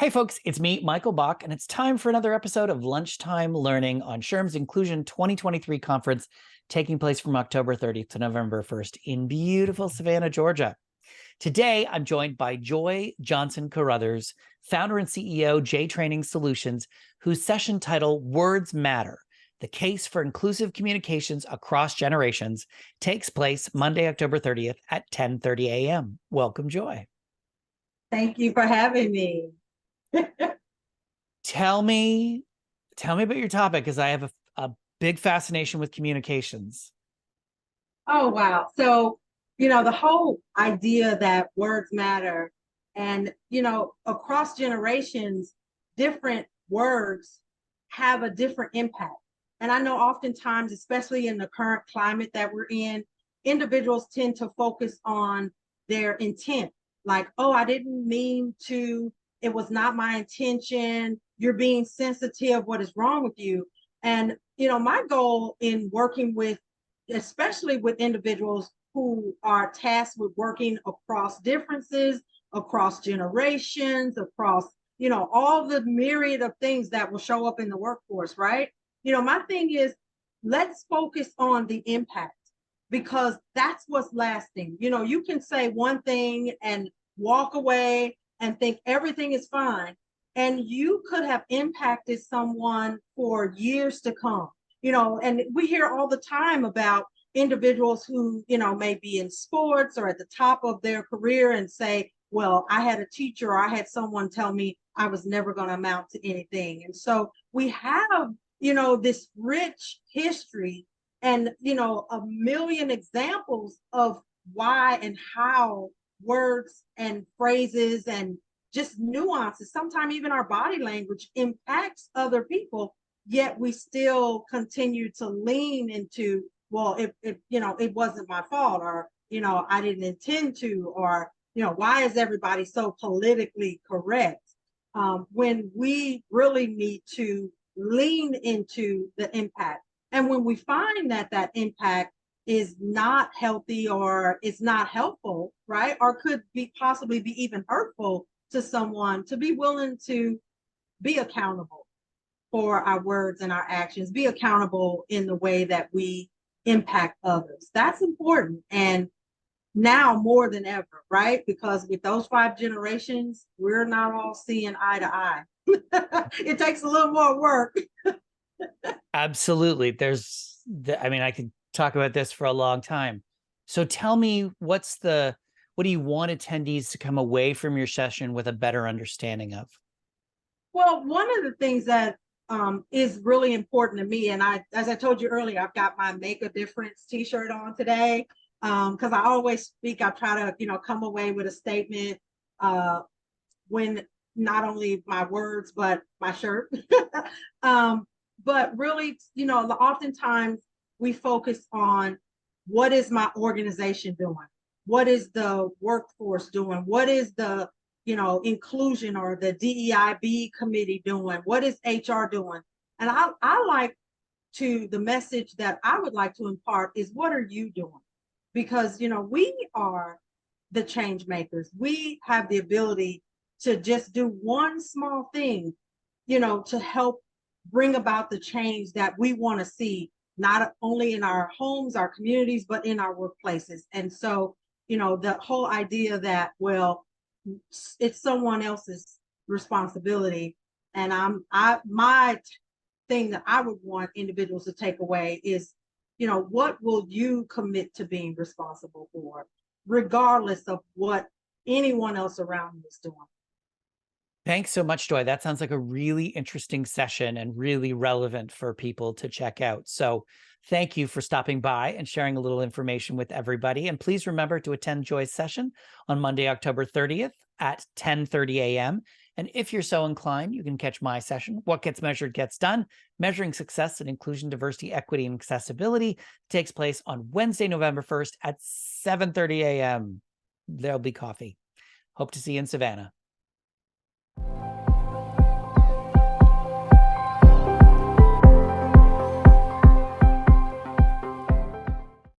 Hey folks, it's me, Michael Bach, and it's time for another episode of Lunchtime Learning on SHRM's Inclusion 2023 conference taking place from October 30th to November 1st in beautiful Savannah, Georgia. Today, I'm joined by Joy Johnson-Carruthers, founder and CEO, J Training Solutions, whose session title, Words Matter, the Case for Inclusive Communications Across Generations, takes place Monday, October 30th at 10:30 a.m. Welcome, Joy. Thank you for having me. Tell me about your topic, because I have a big fascination with communications. Oh, wow. So, the whole idea that words matter and, across generations, different words have a different impact. And I know oftentimes, especially in the current climate that we're in, individuals tend to focus on their intent. Like, oh, I didn't mean to, it was not my intention. You're being sensitive. What is wrong with you? And, my goal in working with, especially with individuals who are tasked with working across differences, across generations, across, all the myriad of things that will show up in the workforce, right? My thing is, let's focus on the impact, because that's what's lasting. You can say one thing and walk away and think everything is fine, and you could have impacted someone for years to come. And we hear all the time about individuals who, may be in sports or at the top of their career and say, well, I had a teacher or I had someone tell me I was never going to amount to anything. And so we have, this rich history and, a million examples of why and how words and phrases and just nuances, sometimes even our body language impacts other people, yet we still continue to lean into, well, it wasn't my fault, or, I didn't intend to, or, why is everybody so politically correct? When we really need to lean into the impact. And when we find that impact is not healthy or is not helpful, right? Or could be possibly be even hurtful to someone, to be willing to be accountable for our words and our actions, be accountable in the way that we impact others. That's important. And now more than ever, right? Because with those 5 generations, we're not all seeing eye to eye. It takes a little more work. Absolutely. I could talk about this for a long time. So tell me, what do you want attendees to come away from your session with a better understanding of? Well, one of the things that is really important to me, and as I told you earlier, I've got my Make a Difference t-shirt on today, because I always speak, I try to, come away with a statement when not only my words, but my shirt. But really, oftentimes we focus on, what is my organization doing? What is the workforce doing? What is the, inclusion or the DEIB committee doing? What is HR doing? And I like the message that I would like to impart is, what are you doing? Because, we are the change makers. We have the ability to just do one small thing, to help bring about the change that we want to see, not only in our homes, our communities, but in our workplaces. And so, the whole idea that, well, it's someone else's responsibility. And my thing that I would want individuals to take away is, what will you commit to being responsible for, regardless of what anyone else around you is doing? Thanks so much, Joy. That sounds like a really interesting session and really relevant for people to check out. So thank you for stopping by and sharing a little information with everybody. And please remember to attend Joy's session on Monday, October 30th at 10:30 a.m. And if you're so inclined, you can catch my session, What Gets Measured Gets Done, Measuring Success in Inclusion, Diversity, Equity, and Accessibility. It takes place on Wednesday, November 1st at 7:30 a.m. There'll be coffee. Hope to see you in Savannah.